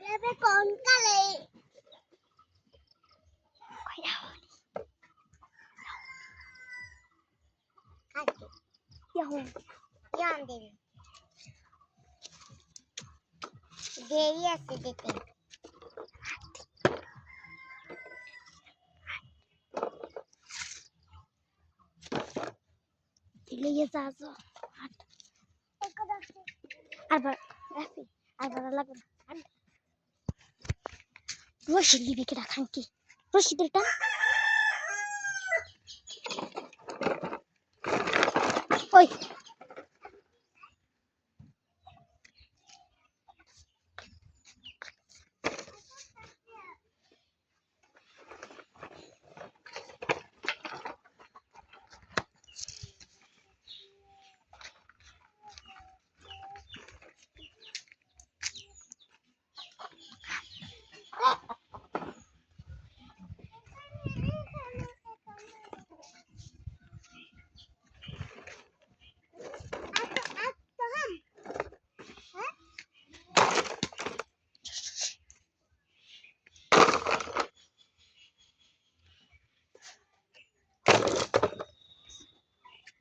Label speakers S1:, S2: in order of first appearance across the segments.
S1: দেবে কোন কালে দেরি আছে দেখতে
S2: লিয়ে যাও আবার রাফি আবার লাগবে রশিদ দিবি কি রাখান কি রশিদের টান ওই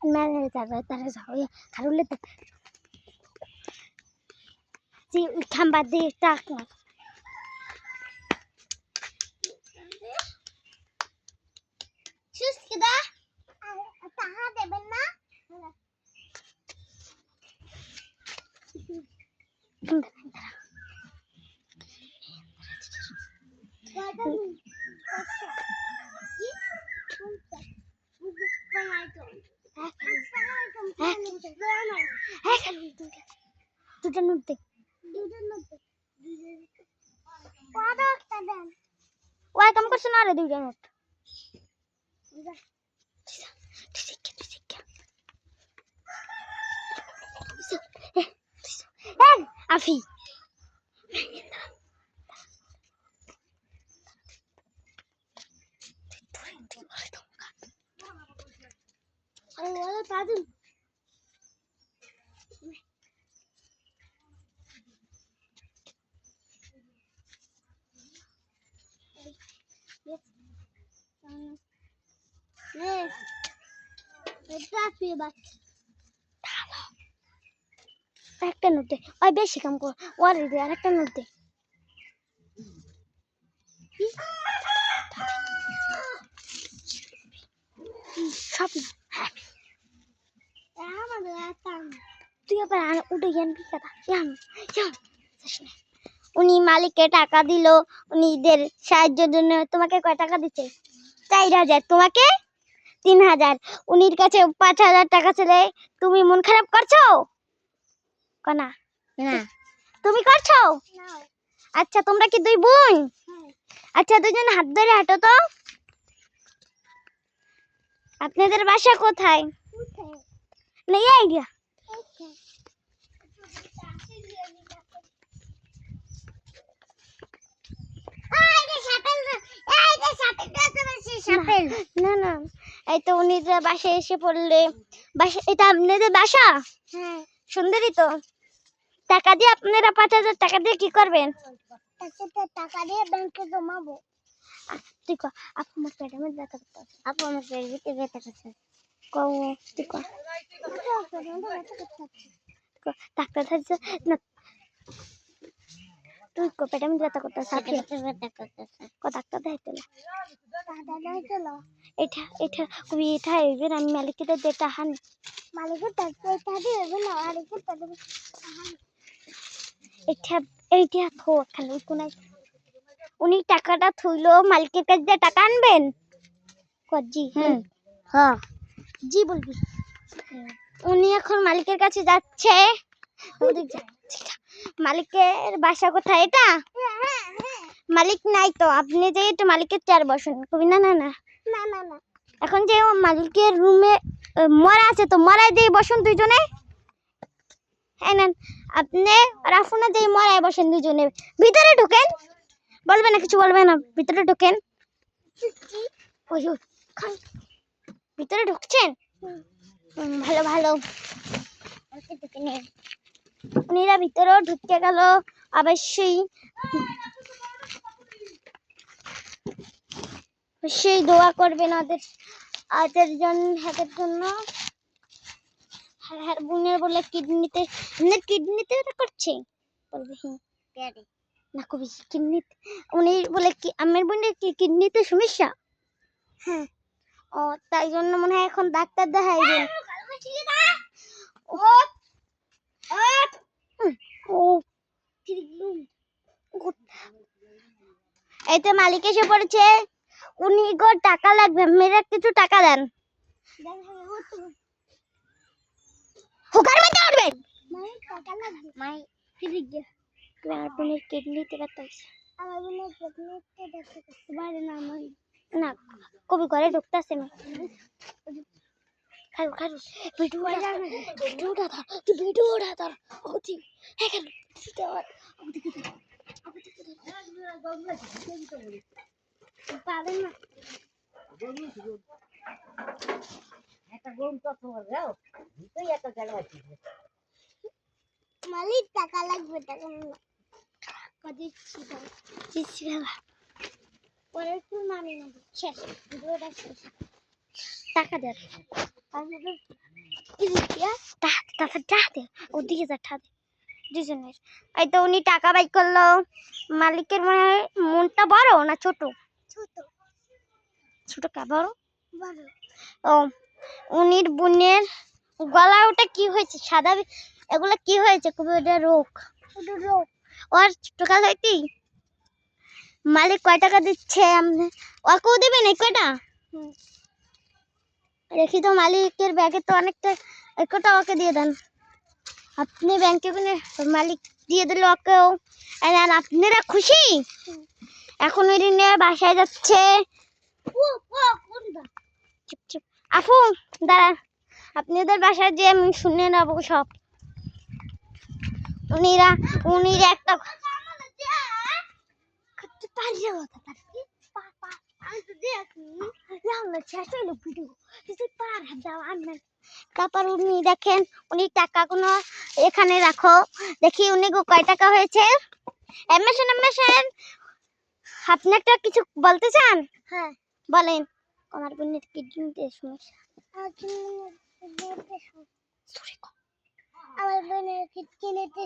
S2: मैंने तारा जाओ या खारुले तक जी खंबा दे टाक ना
S1: সুস কিদা তাহা দেবেন না
S2: দুটো নোট দে ওই কাম করছ না রে দুটো নোট আফি একটা নোট দে ওই বেশি কাম কর ওর দে আর একটা নোট দে সব তুই আবার উঠে গেন কি কথা উনি মালিককে টাকা দিল উনিদের সাহায্যের জন্য তোমাকে কয় টাকা দিচ্ছে 4000 তোমাকে 3000 উনির কাছে 5000 টাকা ছেলে তুমি মন খারাপ করছো কনা
S1: না
S2: তুমি করছো আচ্ছা তোমরা কি দুই বোন আচ্ছা দুজন হাত ধরে হাঁটো তো আপনাদের বাসা কোথায় না এই আইডিয়া না না এই তো উনিদের বাসায় এসে পড়লে বাসা এটা আপনাদের বাসা
S1: হ্যাঁ
S2: সুন্দরী তো টাকা দিয়ে আপনারা 5000 টাকা দিয়ে কি করবেন
S1: টাকা দিয়ে ব্যাংকে জমাবো
S2: তুই কো আপু আমার পেটে ব্যথা করতে
S1: আপু আমার পেটে ব্যথা করছে
S2: কও তুই কো ডাক্তার ধরছে না তুই কো পেটে ব্যথা করতে সাথে
S1: ব্যথা করতেছে
S2: কো ডাক্তার দেখাইতে
S1: দাদা
S2: এটা এটা কবি এটা এবার আমি মালিককে দেটা হান
S1: মালিকের টাকা দিবে না আর কি টাকা
S2: এটা এইটা থো খালি কোন উনি টাকাটা থইলো মালিকের কাছে দিয়ে টাকা আনবেন কজি
S1: হ্যাঁ
S2: জি বলবি উনি এখন মালিকের কাছে যাচ্ছে মালিকের বাসা কোথায় এটা মালিক নাই তো আপনি যে একটু মালিকের চেয়ার বসুন কবি না না না
S1: না না না
S2: এখন যে মালিকের রুমে মরা আছে তো মরাই দিয়ে বসুন দুইজনে হ্যাঁ না আপনি রাফুনা যে মরাই বসেন দুইজনে ভিতরে ঢোকেন বলবে না কিছু বলবে না ভিতরে ঢোকেন ওই ভিতরে ঢুকছেন ভালো ভালো উনিরা ভিতরেও ঢুকতে গেল অবশ্যই অবশ্যই দোয়া করবেন ওদের জন্য হ্যাঁ বোনের বলে কিডনিতে ওটা করছে বলবে হ্যাঁ না কবি কিডনিতে উনি বলে কি আমার বোনের কি কিডনিতে সমস্যা হ্যাঁ ও তাই জন্য মনে হয় এখন ডাক্তার দেখাইবেন ও এই তো মালিক এসে পড়েছে উনি গো টাকা লাগবে মেয়েরা কিছু টাকা দেন হুকার মধ্যে উঠবেন মাই আমার বোনের কিডনিতে ব্যথা হয়েছে
S1: আমার বোনের কিডনিতে দেখতে বাইরে না আমার
S2: না কবি ঘরে ঢুকতেছে না খারু খারু ভিডিওটা ধর ওদি হ্যাঁ খারু
S1: পারে না মালিক টাকা লাগবে টাকা
S2: দিচ্ছি বাবা
S1: পরে একটু মামি নেবো
S2: শেষ
S1: ভিডিওটা শেষ
S2: টাকা দে ওদিকে যা ঠাদে দুজনের এই তো উনি টাকা বাই করলো মালিকের মনে হয় মনটা বড় না ছোট
S1: ছোট
S2: ছোট কা বড়
S1: বড়
S2: ও উনির বোনের গলা ওটা কি হয়েছে সাদা এগুলা কি হয়েছে খুব এটা রোগ ওর ছোট কাল হইতেই মালিক কয় টাকা দিচ্ছে ওকেও দেবেন এই কয়টা দেখি তো মালিকের ব্যাগে তো অনেকটা একটা ওকে দিয়ে দেন আপনি ব্যাংকে মালিক দিয়ে দিল ওকেও আর আপনারা খুশি এখন ওই নিয়ে বাসায় যাচ্ছে চুপ চুপ আপু দাঁড়ান আপনি ওদের বাসায় যে আমি শুনে নেবো সব উনিরা একটা তারপর উনি দেখেন উনি টাকাগুলো এখানে রাখো দেখি উনি কয় টাকা হয়েছে এমএসএন আপনি একটা কিছু বলতে চান
S1: হ্যাঁ
S2: বলেন আমার বোনের কিডনিতে সমস্যা
S1: আমার বোনের কিডনিতে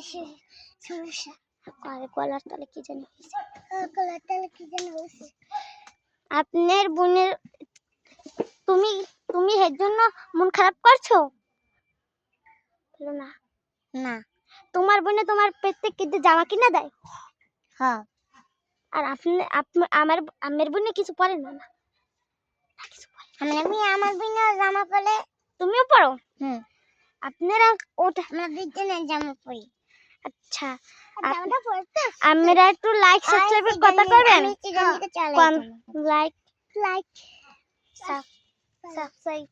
S1: সমস্যা
S2: আর গলার তলে কি জানি হয়েছে
S1: গলার তলে কি যেন হয়েছে
S2: আপনার বোনের তুমি এর জন্য মন খারাপ করছো না
S1: না
S2: তোমার বোনে তোমার প্রত্যেক কিন্তু জামা কিনে দেয়
S1: হ্যাঁ
S2: আর আমার বোনে কিছু পরে না কিছু পরে
S1: আমি আমার বোনের জামা পরে
S2: তুমিও পরো
S1: হুম
S2: আপনারা ওটা
S1: আমরা দুজনে জামা পরি
S2: আচ্ছা
S1: জামাটা পরতে
S2: আমরা একটু লাইক সাবস্ক্রাইব কথা করবেন
S1: আমি চিকেন চালাই
S2: লাইক
S1: লাইক
S2: সাবস্ক্রাইব